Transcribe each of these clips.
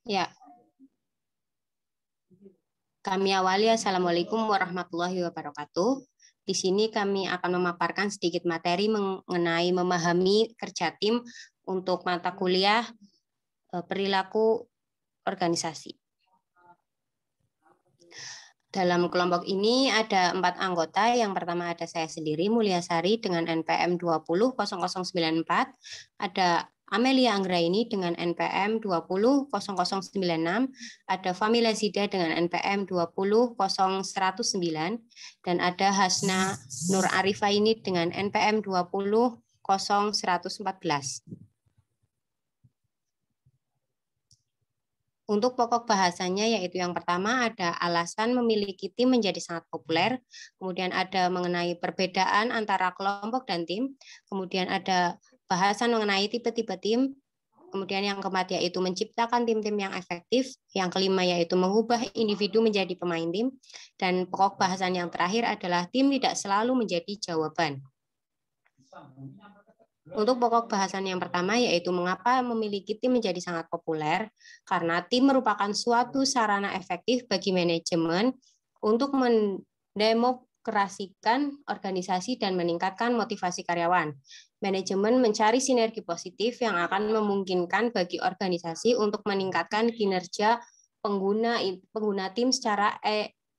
Ya, kami awali. Assalamualaikum warahmatullahi wabarakatuh. Di sini kami akan memaparkan sedikit materi mengenai memahami kerja tim untuk mata kuliah perilaku organisasi. Dalam kelompok ini ada 4 anggota. Yang pertama ada saya sendiri, Mulyasari dengan NPM 200094. Ada Amelia Anggraini dengan NPM 200096. Ada Famila Zida dengan NPM 20009. Dan ada Hasna Nur Arifaini dengan NPM 20014. Untuk pokok bahasanya yaitu yang pertama ada alasan memiliki tim menjadi sangat populer, kemudian ada mengenai perbedaan antara kelompok dan tim, kemudian ada bahasan mengenai tipe-tipe tim, kemudian yang keempat yaitu menciptakan tim-tim yang efektif, yang kelima yaitu mengubah individu menjadi pemain tim, dan pokok bahasan yang terakhir adalah tim tidak selalu menjadi jawaban. Untuk pokok bahasan yang pertama yaitu mengapa memiliki tim menjadi sangat populer, karena tim merupakan suatu sarana efektif bagi manajemen untuk mendemokrasikan organisasi dan meningkatkan motivasi karyawan. Manajemen mencari sinergi positif yang akan memungkinkan bagi organisasi untuk meningkatkan kinerja pengguna tim secara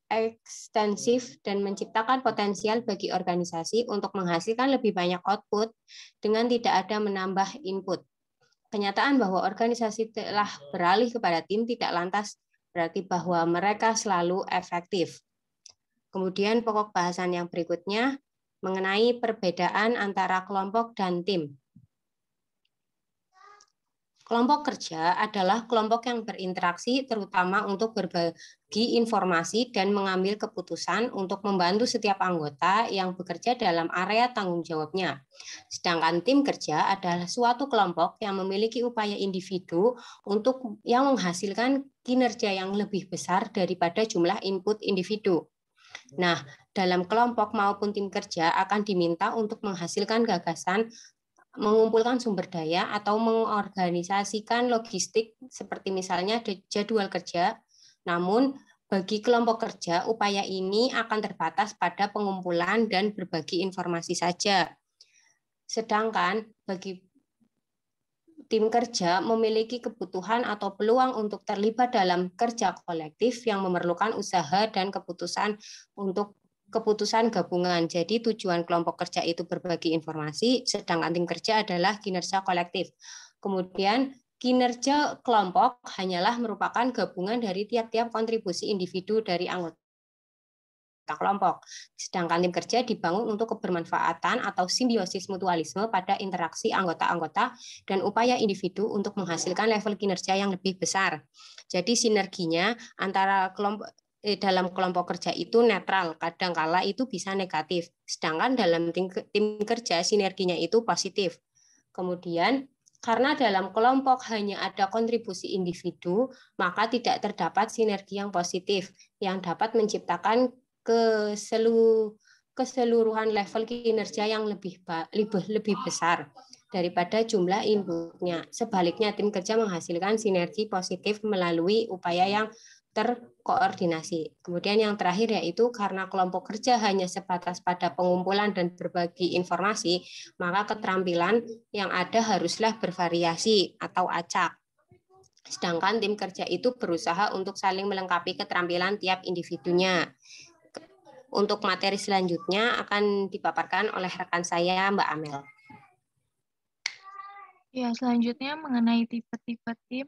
ekstensif dan menciptakan potensial bagi organisasi untuk menghasilkan lebih banyak output dengan tidak ada menambah input. Kenyataan bahwa organisasi telah beralih kepada tim tidak lantas berarti bahwa mereka selalu efektif. Kemudian pokok bahasan yang berikutnya mengenai perbedaan antara kelompok dan tim. Kelompok kerja adalah kelompok yang berinteraksi terutama untuk berbagi informasi dan mengambil keputusan untuk membantu setiap anggota yang bekerja dalam area tanggung jawabnya. Sedangkan tim kerja adalah suatu kelompok yang memiliki upaya individu untuk yang menghasilkan kinerja yang lebih besar daripada jumlah input individu. Nah, dalam kelompok maupun tim kerja akan diminta untuk menghasilkan gagasan, mengumpulkan sumber daya atau mengorganisasikan logistik seperti misalnya jadwal kerja. Namun bagi kelompok kerja upaya ini akan terbatas pada pengumpulan dan berbagi informasi saja. Sedangkan bagi tim kerja memiliki kebutuhan atau peluang untuk terlibat dalam kerja kolektif yang memerlukan usaha dan keputusan gabungan. Jadi tujuan kelompok kerja itu berbagi informasi, sedangkan tim kerja adalah kinerja kolektif. Kemudian kinerja kelompok hanyalah merupakan gabungan dari tiap-tiap kontribusi individu dari anggota kelompok. Sedangkan tim kerja dibangun untuk kebermanfaatan atau simbiosis mutualisme pada interaksi anggota-anggota dan upaya individu untuk menghasilkan level kinerja yang lebih besar. Jadi sinerginya antara dalam kelompok kerja itu netral, kadangkala itu bisa negatif. Sedangkan dalam tim kerja sinerginya itu positif. Kemudian karena dalam kelompok hanya ada kontribusi individu, maka tidak terdapat sinergi yang positif yang dapat menciptakan keseluruhan level kinerja yang lebih besar daripada jumlah inputnya. Sebaliknya, tim kerja menghasilkan sinergi positif melalui upaya yang terkoordinasi. Kemudian yang terakhir yaitu karena kelompok kerja hanya sebatas pada pengumpulan dan berbagi informasi, maka keterampilan yang ada haruslah bervariasi atau acak. Sedangkan tim kerja itu berusaha untuk saling melengkapi keterampilan tiap individunya. Untuk materi selanjutnya akan dipaparkan oleh rekan saya, Mbak Amel. Ya, selanjutnya mengenai tipe-tipe tim.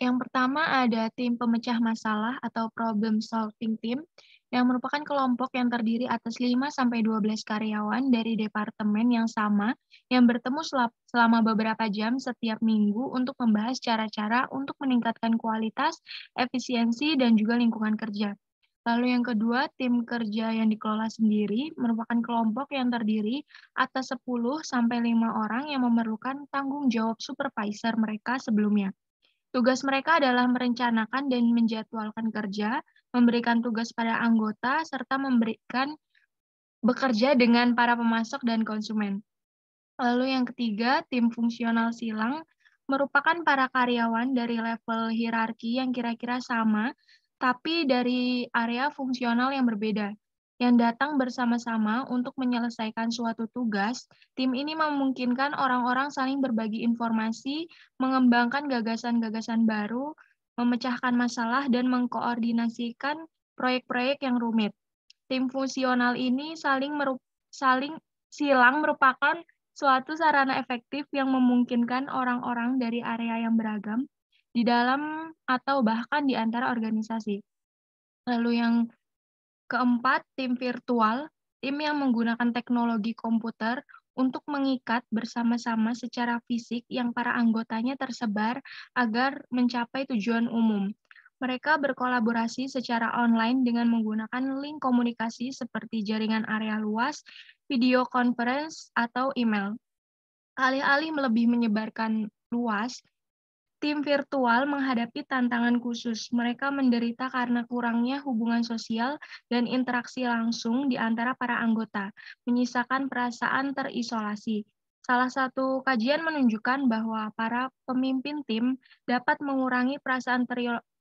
Yang pertama ada tim pemecah masalah atau problem solving team yang merupakan kelompok yang terdiri atas 5-12 karyawan dari departemen yang sama yang bertemu selama beberapa jam setiap minggu untuk membahas cara-cara untuk meningkatkan kualitas, efisiensi, dan juga lingkungan kerja. Lalu yang kedua, tim kerja yang dikelola sendiri merupakan kelompok yang terdiri atas 10-5 orang yang memerlukan tanggung jawab supervisor mereka sebelumnya. Tugas mereka adalah merencanakan dan menjadwalkan kerja, memberikan tugas pada anggota, serta memberikan bekerja dengan para pemasok dan konsumen. Lalu yang ketiga, tim fungsional silang merupakan para karyawan dari level hierarki yang kira-kira sama, tapi dari area fungsional yang berbeda, yang datang bersama-sama untuk menyelesaikan suatu tugas. Tim ini memungkinkan orang-orang saling berbagi informasi, mengembangkan gagasan-gagasan baru, memecahkan masalah, dan mengkoordinasikan proyek-proyek yang rumit. Tim fungsional ini saling silang merupakan suatu sarana efektif yang memungkinkan orang-orang dari area yang beragam di dalam atau bahkan di antara organisasi. Lalu yang keempat, tim virtual, tim yang menggunakan teknologi komputer untuk mengikat bersama-sama secara fisik yang para anggotanya tersebar agar mencapai tujuan umum. Mereka berkolaborasi secara online dengan menggunakan link komunikasi seperti jaringan area luas, video conference, atau email. Alih-alih lebih menyebarkan luas, tim virtual menghadapi tantangan khusus. Mereka menderita karena kurangnya hubungan sosial dan interaksi langsung di antara para anggota, menyisakan perasaan terisolasi. Salah satu kajian menunjukkan bahwa para pemimpin tim dapat mengurangi perasaan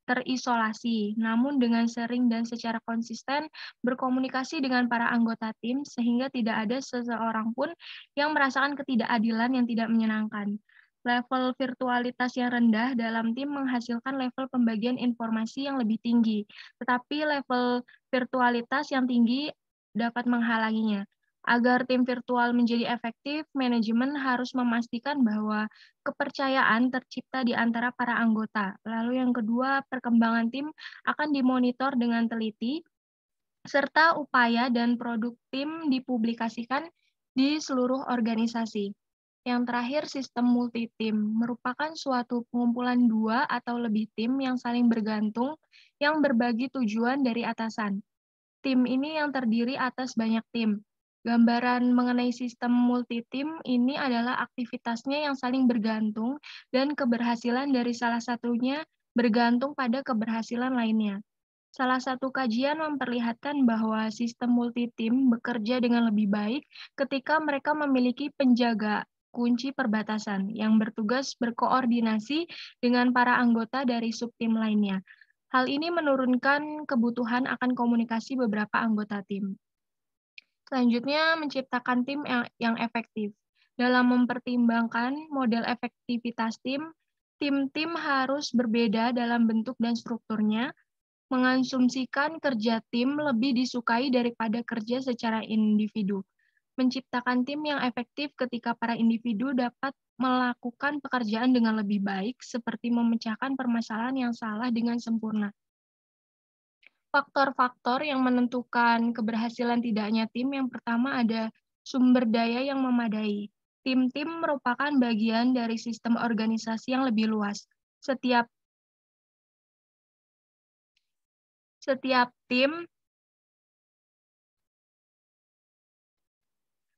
terisolasi, namun dengan sering dan secara konsisten berkomunikasi dengan para anggota tim sehingga tidak ada seseorang pun yang merasakan ketidakadilan yang tidak menyenangkan. Level virtualitas yang rendah dalam tim menghasilkan level pembagian informasi yang lebih tinggi, tetapi level virtualitas yang tinggi dapat menghalanginya. Agar tim virtual menjadi efektif, manajemen harus memastikan bahwa kepercayaan tercipta di antara para anggota. Lalu yang kedua, perkembangan tim akan dimonitor dengan teliti, serta upaya dan produk tim dipublikasikan di seluruh organisasi. Yang terakhir, sistem multi-tim merupakan suatu pengumpulan dua atau lebih tim yang saling bergantung yang berbagi tujuan dari atasan. Tim ini yang terdiri atas banyak tim. Gambaran mengenai sistem multi-tim ini adalah aktivitasnya yang saling bergantung dan keberhasilan dari salah satunya bergantung pada keberhasilan lainnya. Salah satu kajian memperlihatkan bahwa sistem multi-tim bekerja dengan lebih baik ketika mereka memiliki penjaga kunci perbatasan yang bertugas berkoordinasi dengan para anggota dari subtim lainnya. Hal ini menurunkan kebutuhan akan komunikasi beberapa anggota tim. Selanjutnya, menciptakan tim yang efektif. Dalam mempertimbangkan model efektivitas tim, tim-tim harus berbeda dalam bentuk dan strukturnya, mengasumsikan kerja tim lebih disukai daripada kerja secara individu. Menciptakan tim yang efektif ketika para individu dapat melakukan pekerjaan dengan lebih baik, seperti memecahkan permasalahan yang salah dengan sempurna. Faktor-faktor yang menentukan keberhasilan tidaknya tim yang pertama ada sumber daya yang memadai. Tim-tim merupakan bagian dari sistem organisasi yang lebih luas. Setiap tim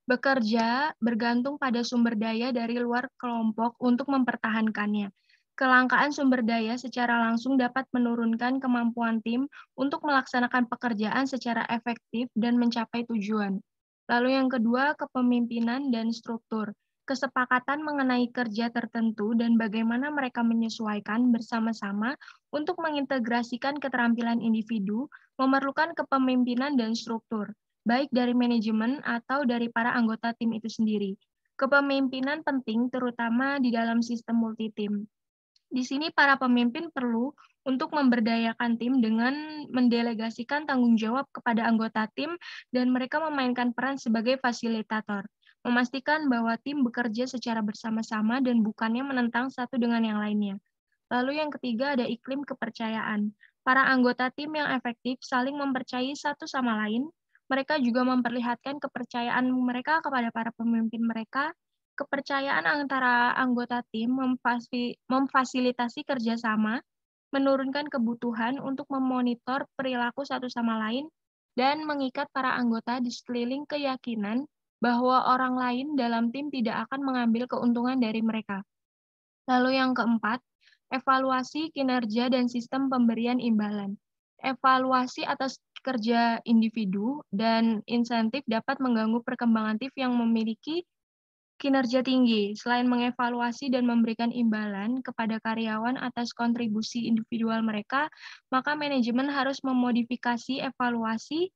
bekerja bergantung pada sumber daya dari luar kelompok untuk mempertahankannya. Kelangkaan sumber daya secara langsung dapat menurunkan kemampuan tim untuk melaksanakan pekerjaan secara efektif dan mencapai tujuan. Lalu yang kedua, kepemimpinan dan struktur. Kesepakatan mengenai kerja tertentu dan bagaimana mereka menyesuaikan bersama-sama untuk mengintegrasikan keterampilan individu memerlukan kepemimpinan dan struktur, baik dari manajemen atau dari para anggota tim itu sendiri. Kepemimpinan penting terutama di dalam sistem multi-tim. Di sini para pemimpin perlu untuk memberdayakan tim dengan mendelegasikan tanggung jawab kepada anggota tim dan mereka memainkan peran sebagai fasilitator, memastikan bahwa tim bekerja secara bersama-sama dan bukannya menentang satu dengan yang lainnya. Lalu yang ketiga ada iklim kepercayaan. Para anggota tim yang efektif saling mempercayai satu sama lain. Mereka juga memperlihatkan kepercayaan mereka kepada para pemimpin mereka. Kepercayaan antara anggota tim memfasilitasi kerjasama, menurunkan kebutuhan untuk memonitor perilaku satu sama lain, dan mengikat para anggota di sekeliling keyakinan bahwa orang lain dalam tim tidak akan mengambil keuntungan dari mereka. Lalu yang keempat, evaluasi kinerja dan sistem pemberian imbalan. Evaluasi atas kerja individu dan insentif dapat mengganggu perkembangan tim yang memiliki kinerja tinggi. Selain mengevaluasi dan memberikan imbalan kepada karyawan atas kontribusi individual mereka, maka manajemen harus memodifikasi evaluasi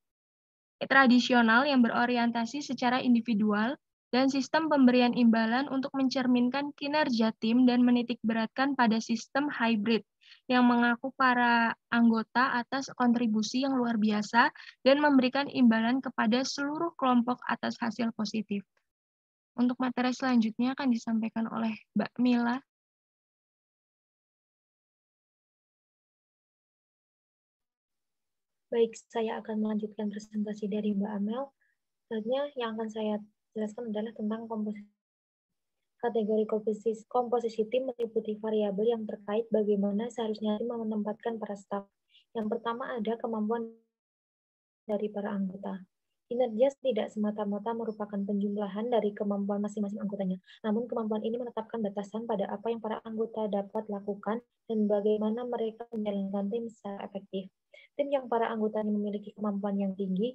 tradisional yang berorientasi secara individual dan sistem pemberian imbalan untuk mencerminkan kinerja tim dan menitikberatkan pada sistem hybrid yang mengaku para anggota atas kontribusi yang luar biasa dan memberikan imbalan kepada seluruh kelompok atas hasil positif. Untuk materi selanjutnya akan disampaikan oleh Mbak Mila. Baik, saya akan melanjutkan presentasi dari Mbak Amel. Selanjutnya yang akan saya jelaskan adalah tentang komposisi. Kategori komposisi tim meliputi variabel yang terkait bagaimana seharusnya tim menempatkan para staf. Yang pertama ada kemampuan dari para anggota. Kinerja tidak semata-mata merupakan penjumlahan dari kemampuan masing-masing anggotanya, namun kemampuan ini menetapkan batasan pada apa yang para anggota dapat lakukan dan bagaimana mereka menjalankan tim secara efektif. Tim yang para anggotanya memiliki kemampuan yang tinggi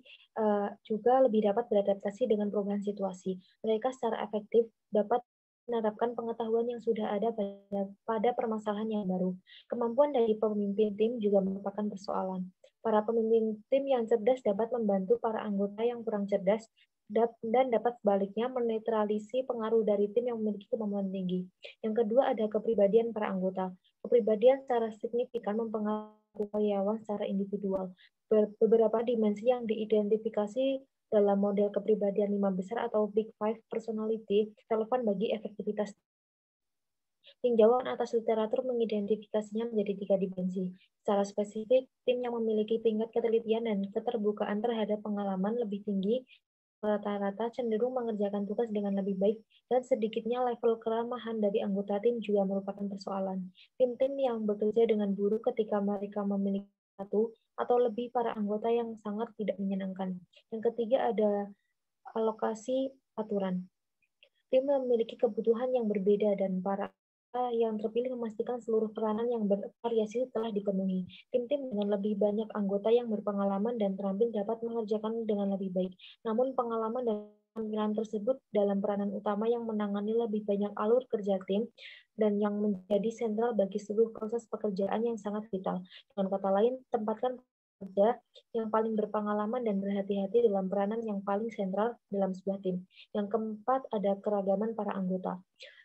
juga lebih dapat beradaptasi dengan perubahan situasi. Mereka secara efektif dapat menerapkan pengetahuan yang sudah ada pada permasalahan yang baru. Kemampuan dari pemimpin tim juga merupakan persoalan. Para pemimpin tim yang cerdas dapat membantu para anggota yang kurang cerdas dan dapat sebaliknya menetralisi pengaruh dari tim yang memiliki kemampuan tinggi. Yang kedua ada kepribadian para anggota. Kepribadian secara signifikan mempengaruhi karyawan secara individual. Beberapa dimensi yang diidentifikasi dalam model kepribadian 5 besar atau Big Five personality relevan bagi efektivitas. Tinjauan atas literatur mengidentifikasinya menjadi 3 dimensi. Secara spesifik, tim yang memiliki tingkat ketelitian dan keterbukaan terhadap pengalaman lebih tinggi rata-rata cenderung mengerjakan tugas dengan lebih baik, dan sedikitnya level keramahan dari anggota tim juga merupakan persoalan. Tim-tim yang bekerja dengan buruk ketika mereka memiliki satu atau lebih para anggota yang sangat tidak menyenangkan. Yang ketiga ada alokasi aturan. Tim memiliki kebutuhan yang berbeda dan para yang terpilih memastikan seluruh peranan yang bervariasi telah dipenuhi. Tim-tim dengan lebih banyak anggota yang berpengalaman dan terampil dapat mengerjakan dengan lebih baik. Namun pengalaman dan tampilan tersebut dalam peranan utama yang menangani lebih banyak alur kerja tim dan yang menjadi sentral bagi seluruh proses pekerjaan yang sangat vital. Dengan kata lain, tempatkan kerja yang paling berpengalaman dan berhati-hati dalam peranan yang paling sentral dalam sebuah tim. Yang keempat, ada keragaman para anggota.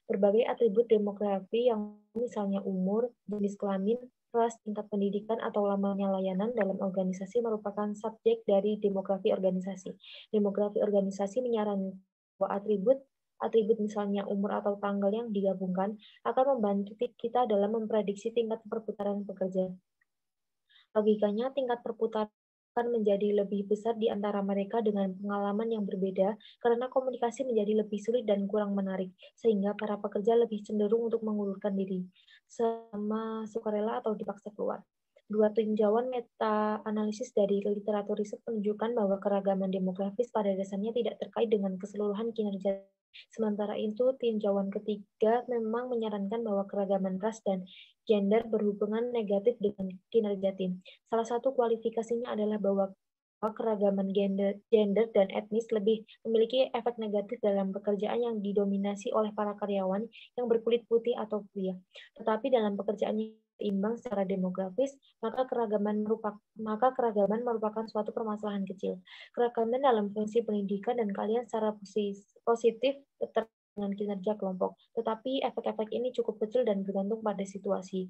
Berbagai atribut demografi yang misalnya umur, jenis kelamin, ras, tingkat pendidikan, atau lamanya layanan dalam organisasi merupakan subjek dari demografi organisasi. Demografi organisasi menyarankan bahwa atribut misalnya umur atau tanggal yang digabungkan akan membantu kita dalam memprediksi tingkat perputaran pekerja. Logikanya, tingkat perputaran akan menjadi lebih besar di antara mereka dengan pengalaman yang berbeda karena komunikasi menjadi lebih sulit dan kurang menarik, sehingga para pekerja lebih cenderung untuk mengundurkan diri, sama sukarela atau dipaksa keluar. Dua tinjauan meta-analisis dari literatur riset menunjukkan bahwa keragaman demografis pada dasarnya tidak terkait dengan keseluruhan kinerja. Sementara itu, tinjauan ketiga memang menyarankan bahwa keragaman ras dan gender berhubungan negatif dengan kinerja tim. Salah satu kualifikasinya adalah bahwa keragaman gender dan etnis lebih memiliki efek negatif dalam pekerjaan yang didominasi oleh para karyawan yang berkulit putih atau pria. Tetapi dalam pekerjaan yang seimbang secara demografis, maka keragaman merupakan suatu permasalahan kecil. Keragaman dalam fungsi pendidikan dan kalian secara positif dengan kinerja kelompok, tetapi efek-efek ini cukup kecil dan bergantung pada situasi.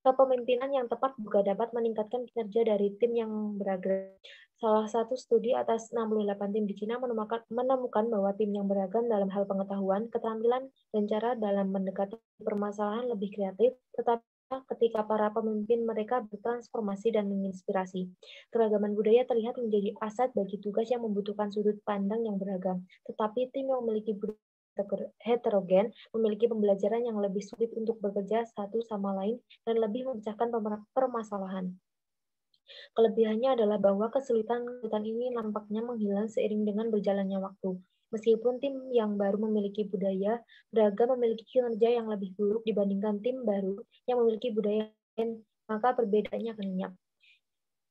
Kepemimpinan yang tepat juga dapat meningkatkan kinerja dari tim yang beragam. Salah satu studi atas 68 tim di Cina menemukan bahwa tim yang beragam dalam hal pengetahuan, keterampilan, dan cara dalam mendekati permasalahan lebih kreatif, tetapi ketika para pemimpin mereka bertransformasi dan menginspirasi. Keragaman budaya terlihat menjadi aset bagi tugas yang membutuhkan sudut pandang yang beragam, tetapi tim yang memiliki budaya heterogen memiliki pembelajaran yang lebih sulit untuk bekerja satu sama lain dan lebih memecahkan permasalahan. Kelebihannya adalah bahwa kesulitan ini nampaknya menghilang seiring dengan berjalannya waktu. Meskipun tim yang baru memiliki budaya beragam memiliki kinerja yang lebih buruk dibandingkan tim baru yang memiliki budaya lain, maka perbedaannya akan lenyap.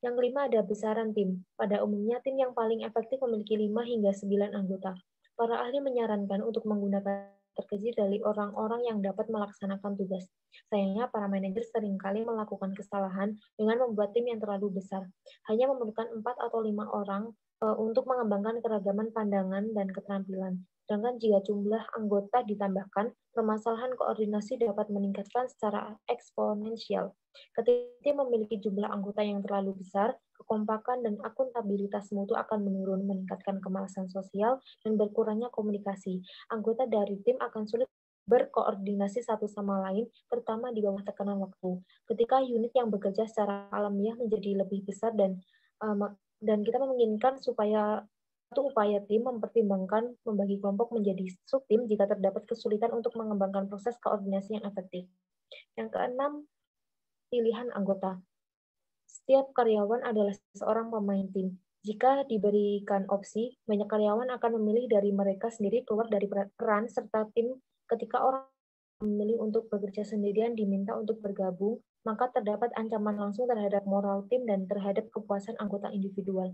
Yang kelima ada besaran tim. Pada umumnya tim yang paling efektif memiliki 5 hingga 9 anggota. Para ahli menyarankan untuk menggunakan terkecil dari orang-orang yang dapat melaksanakan tugas. Sayangnya, para manajer seringkali melakukan kesalahan dengan membuat tim yang terlalu besar. Hanya memerlukan 4 atau 5 orang untuk mengembangkan keragaman pandangan dan keterampilan. Sedangkan jika jumlah anggota ditambahkan, permasalahan koordinasi dapat meningkatkan secara eksponensial. Ketika tim memiliki jumlah anggota yang terlalu besar, kekompakan dan akuntabilitas mutu akan menurun, meningkatkan kemalasan sosial dan berkurangnya komunikasi. Anggota dari tim akan sulit berkoordinasi satu sama lain, terutama di bawah tekanan waktu. Ketika unit yang bekerja secara alamiah menjadi lebih besar dan kita menginginkan supaya satu upaya tim mempertimbangkan membagi kelompok menjadi subtim jika terdapat kesulitan untuk mengembangkan proses koordinasi yang efektif. Yang keenam, pilihan anggota. Setiap karyawan adalah seorang pemain tim. Jika diberikan opsi, banyak karyawan akan memilih dari mereka sendiri keluar dari peran serta tim. Ketika orang memilih untuk bekerja sendirian diminta untuk bergabung, maka terdapat ancaman langsung terhadap moral tim dan terhadap kepuasan anggota individual.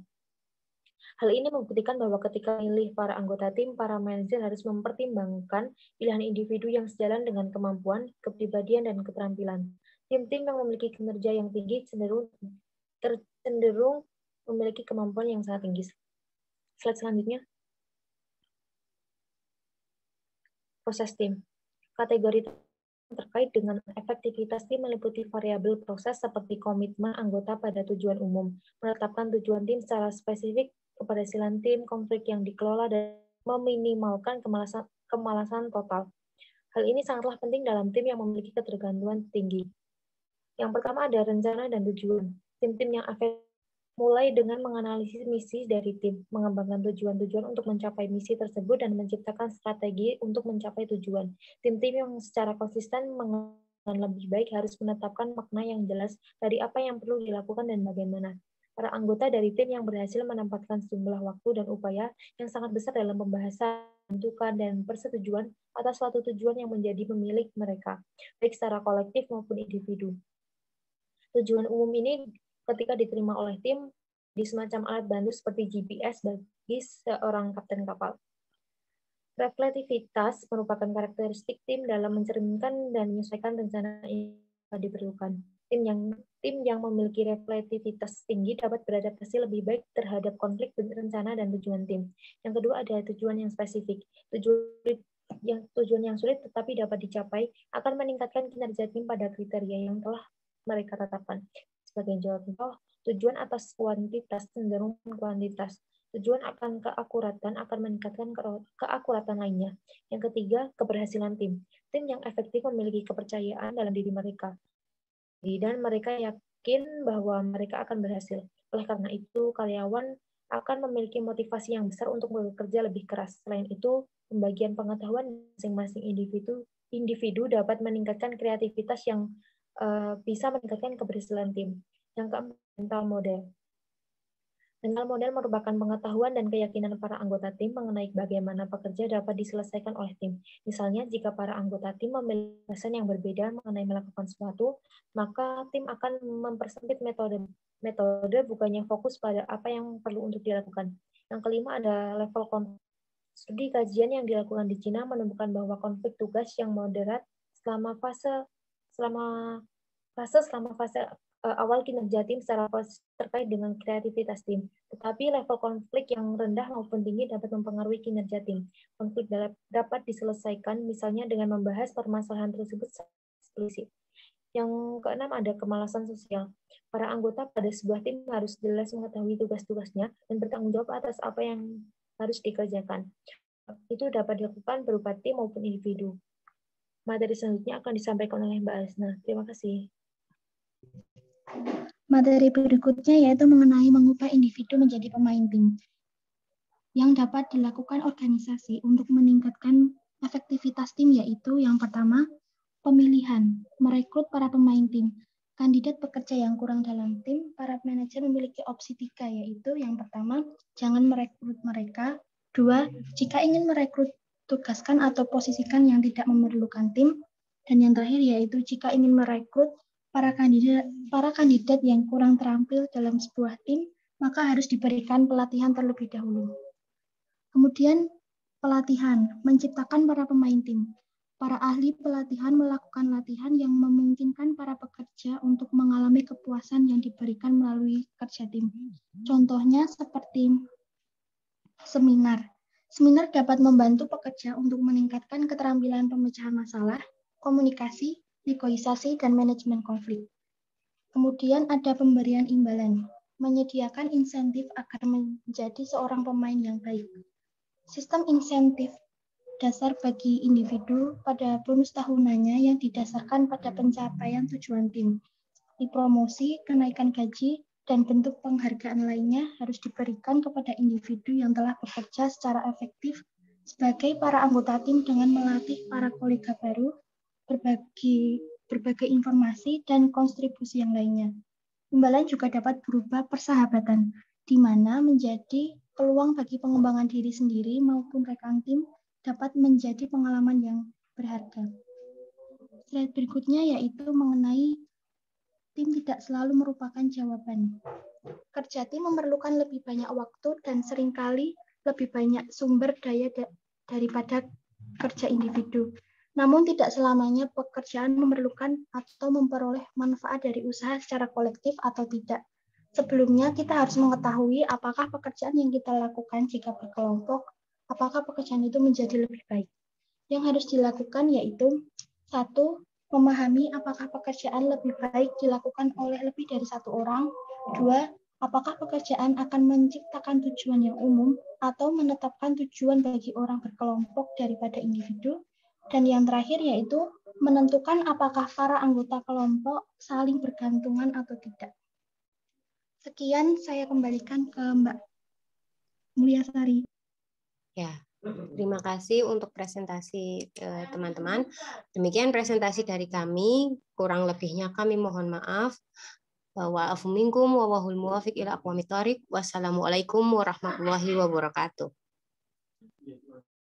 Hal ini membuktikan bahwa ketika memilih para anggota tim, para manajer harus mempertimbangkan pilihan individu yang sejalan dengan kemampuan, kepribadian, dan keterampilan. Tim-tim yang memiliki kinerja yang tinggi cenderung memiliki kemampuan yang sangat tinggi. Slide selanjutnya. Proses tim. Kategori terkait dengan efektivitas tim meliputi variabel proses seperti komitmen anggota pada tujuan umum, menetapkan tujuan tim secara spesifik, keberhasilan tim, konflik yang dikelola, dan meminimalkan kemalasan total. Hal ini sangatlah penting dalam tim yang memiliki ketergantungan tinggi. Yang pertama ada rencana dan tujuan. Tim-tim yang efektif mulai dengan menganalisis misi dari tim, mengembangkan tujuan-tujuan untuk mencapai misi tersebut, dan menciptakan strategi untuk mencapai tujuan. Tim-tim yang secara konsisten mengenal lebih baik harus menetapkan makna yang jelas dari apa yang perlu dilakukan dan bagaimana. Para anggota dari tim yang berhasil menempatkan sejumlah waktu dan upaya yang sangat besar dalam pembahasan, menentukan, dan persetujuan atas suatu tujuan yang menjadi pemilik mereka, baik secara kolektif maupun individu. Tujuan umum ini ketika diterima oleh tim di semacam alat bantu seperti GPS bagi seorang kapten kapal. Reflektivitas merupakan karakteristik tim dalam mencerminkan dan menyesuaikan rencana yang diperlukan. Tim yang memiliki reflektivitas tinggi dapat beradaptasi lebih baik terhadap konflik rencana dan tujuan tim. Yang kedua ada tujuan yang spesifik. Tujuan yang sulit tetapi dapat dicapai akan meningkatkan kinerja tim pada kriteria yang telah mereka tetapkan. Sebagai contoh, tujuan atas kuantitas cenderung kuantitas. Tujuan akan keakuratan akan meningkatkan keakuratan lainnya. Yang ketiga, keberhasilan tim. Tim yang efektif memiliki kepercayaan dalam diri mereka. Dan mereka yakin bahwa mereka akan berhasil. Oleh karena itu, karyawan akan memiliki motivasi yang besar untuk bekerja lebih keras. Selain itu, pembagian pengetahuan masing-masing individu dapat meningkatkan kreativitas yang bisa meningkatkan keberhasilan tim. Yang keempat, mental model. Mental model merupakan pengetahuan dan keyakinan para anggota tim mengenai bagaimana pekerja dapat diselesaikan oleh tim. Misalnya, jika para anggota tim memiliki alasan yang berbeda mengenai melakukan sesuatu, maka tim akan mempersempit metode bukannya fokus pada apa yang perlu untuk dilakukan. Yang kelima ada level konflik. Studi kajian yang dilakukan di Cina menemukan bahwa konflik tugas yang moderat selama fase awal kinerja tim secara terkait dengan kreativitas tim. Tetapi level konflik yang rendah maupun tinggi dapat mempengaruhi kinerja tim. Konflik dapat diselesaikan misalnya dengan membahas permasalahan tersebut eksplisit. Yang keenam ada kemalasan sosial. Para anggota pada sebuah tim harus jelas mengetahui tugas-tugasnya dan bertanggung jawab atas apa yang harus dikerjakan. Itu dapat dilakukan berupa tim maupun individu. Materi selanjutnya akan disampaikan oleh Mbak Asna. Terima kasih. Materi berikutnya yaitu mengenai mengubah individu menjadi pemain tim. Yang dapat dilakukan organisasi untuk meningkatkan efektivitas tim yaitu yang pertama, pemilihan, merekrut para pemain tim. Kandidat pekerja yang kurang dalam tim, para manajer memiliki opsi 3 yaitu yang pertama, jangan merekrut mereka. 2, jika ingin merekrut, tugaskan atau posisikan yang tidak memerlukan tim. Dan yang terakhir yaitu jika ingin merekrut para kandidat yang kurang terampil dalam sebuah tim, maka harus diberikan pelatihan terlebih dahulu. Kemudian Pelatihan, menciptakan para pemain tim. Para ahli pelatihan melakukan latihan yang memungkinkan para pekerja untuk mengalami kepuasan yang diberikan melalui kerja tim. Contohnya seperti seminar. Seminar dapat membantu pekerja untuk meningkatkan keterampilan pemecahan masalah, komunikasi, negosiasi, dan manajemen konflik. Kemudian ada pemberian imbalan, menyediakan insentif agar menjadi seorang pemain yang baik. Sistem insentif dasar bagi individu pada bonus tahunannya yang didasarkan pada pencapaian tujuan tim. Di promosi, kenaikan gaji, dan bentuk penghargaan lainnya harus diberikan kepada individu yang telah bekerja secara efektif sebagai para anggota tim dengan melatih para kolega baru, berbagai informasi, dan kontribusi yang lainnya. Imbalan juga dapat berubah persahabatan, di mana menjadi peluang bagi pengembangan diri sendiri maupun rekan tim dapat menjadi pengalaman yang berharga. Slide berikutnya yaitu mengenai tim tidak selalu merupakan jawaban. Kerja tim memerlukan lebih banyak waktu dan seringkali lebih banyak sumber daya daripada kerja individu. Namun tidak selamanya pekerjaan memerlukan atau memperoleh manfaat dari usaha secara kolektif atau tidak. Sebelumnya kita harus mengetahui apakah pekerjaan yang kita lakukan jika berkelompok, apakah pekerjaan itu menjadi lebih baik. Yang harus dilakukan yaitu 1. Memahami apakah pekerjaan lebih baik dilakukan oleh lebih dari satu orang. 2. Apakah pekerjaan akan menciptakan tujuan yang umum atau menetapkan tujuan bagi orang berkelompok daripada individu. Dan yang terakhir yaitu menentukan apakah para anggota kelompok saling bergantungan atau tidak. Sekian saya kembalikan ke Mbak Mulyasari. Ya, terima kasih untuk presentasi teman-teman. Demikian presentasi dari kami. Kurang lebihnya kami mohon maaf. Wa'afu minkum wa wahul muwafiq ila aqwamit thoriq. Wassalamualaikum warahmatullahi wabarakatuh.